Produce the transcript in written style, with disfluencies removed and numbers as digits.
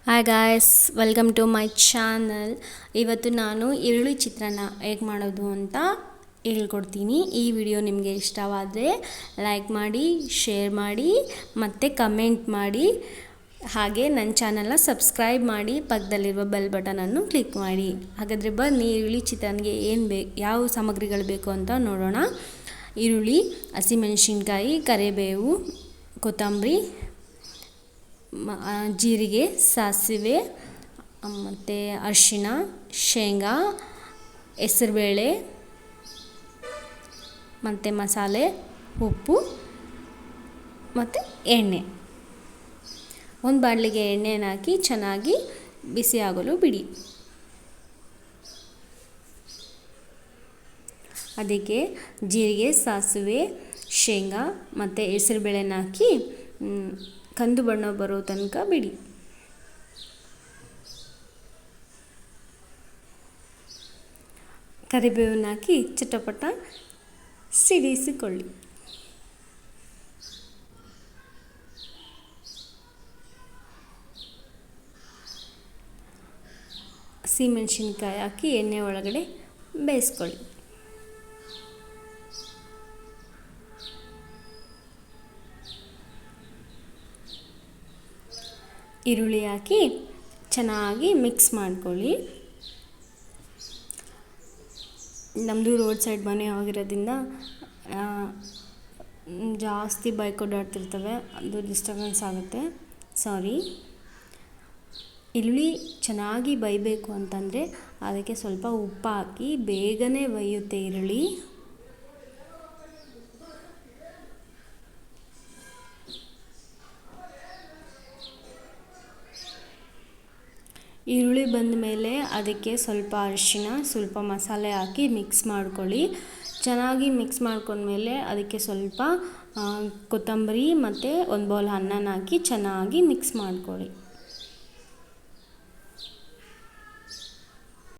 Hi guys, welcome to my channel. ಇವತ್ತು ನಾನು ಈರುಳ್ಳಿ ಚಿತ್ರಾನ್ನ ಹೇಗೆ ಮಾಡೋದು ಅಂತ ಹೇಳ್ಕೊಡ್ತೀನಿ. ಈ ವಿಡಿಯೋ ನಿಮಗೆ ಇಷ್ಟವಾದರೆ ಲೈಕ್ ಮಾಡಿ, ಶೇರ್ ಮಾಡಿ ಮತ್ತು ಕಮೆಂಟ್ ಮಾಡಿ. ಹಾಗೆ ನನ್ನ ಚಾನಲ್ನ ಸಬ್ಸ್ಕ್ರೈಬ್ ಮಾಡಿ, ಪಕ್ಕದಲ್ಲಿರುವ ಬೆಲ್ ಬಟನನ್ನು ಕ್ಲಿಕ್ ಮಾಡಿ. ಹಾಗಾದರೆ ಬನ್ನಿ ಈರುಳ್ಳಿ ಚಿತ್ರಾನ್ನಗೆ ಯಾವ ಸಾಮಗ್ರಿಗಳು ಬೇಕು ಅಂತ ನೋಡೋಣ. ಈರುಳ್ಳಿ, ಹಸಿಮೆಣಸಿನ್ಕಾಯಿ, ಕರಿಬೇವು, ಕೊತ್ತಂಬರಿ, ಜೀರಿಗೆ, ಸಾಸಿವೆ ಮತ್ತು ಅರಿಶಿಣ, ಶೇಂಗಾ, ಹೆಸರುಬೇಳೆ ಮತ್ತು ಮಸಾಲೆ, ಉಪ್ಪು ಮತ್ತು ಎಣ್ಣೆ. ಒಂದು ಬಾಣಲಿಗೆ ಎಣ್ಣೆನ ಹಾಕಿ ಚೆನ್ನಾಗಿ ಬಿಸಿ ಆಗಲು ಬಿಡಿ. ಅದಕ್ಕೆ ಜೀರಿಗೆ, ಸಾಸಿವೆ, ಶೇಂಗಾ ಮತ್ತು ಹೆಸರುಬೇಳೆನ ಹಾಕಿ ಕಂದು ಬಣ್ಣ ಬರೋ ತನಕ ಬಿಡಿ. ಕರಿಬೇವನ್ನ ಹಾಕಿ ಚಟಪಟ ಸಿಡಿಸಿಕೊಳ್ಳಿ. ಹಸಿಮೆಣಸಿನ್ಕಾಯಿ ಹಾಕಿ ಎಣ್ಣೆ ಒಳಗಡೆ ಬೇಯಿಸ್ಕೊಳ್ಳಿ. ಈರುಳ್ಳಿ ಹಾಕಿ ಚೆನ್ನಾಗಿ ಮಿಕ್ಸ್ ಮಾಡ್ಕೊಳ್ಳಿ. ನಮ್ಮದು ರೋಡ್ ಸೈಡ್ ಮನೆ ಆಗಿರೋದ್ರಿಂದ ಜಾಸ್ತಿ ಬೈಕ್ ಓಡಾಡ್ತಿರ್ತವೆ, ಅದು ಡಿಸ್ಟರ್ಬೆನ್ಸ್ ಆಗುತ್ತೆ, ಸಾರಿ. ಈರುಳ್ಳಿ ಚೆನ್ನಾಗಿ ಬೇಯಬೇಕು ಅಂತಂದರೆ ಅದಕ್ಕೆ ಸ್ವಲ್ಪ ಉಪ್ಪು ಹಾಕಿ ಬೇಗನೆ ಬೇಯುತ್ತೆ ಈರುಳ್ಳಿ. ಈರುಳ್ಳಿ ಬಂದ ಮೇಲೆ ಅದಕ್ಕೆ ಸ್ವಲ್ಪ ಅರಿಶಿಣ, ಸ್ವಲ್ಪ ಮಸಾಲೆ ಹಾಕಿ ಮಿಕ್ಸ್ ಮಾಡ್ಕೊಳ್ಳಿ. ಚೆನ್ನಾಗಿ ಮಿಕ್ಸ್ ಮಾಡ್ಕೊಂಡ್ಮೇಲೆ ಅದಕ್ಕೆ ಸ್ವಲ್ಪ ಕೊತ್ತಂಬರಿ ಮತ್ತು ಒಂದು ಬೌಲ್ ಅನ್ನನ ಹಾಕಿ ಚೆನ್ನಾಗಿ ಮಿಕ್ಸ್ ಮಾಡ್ಕೊಳ್ಳಿ.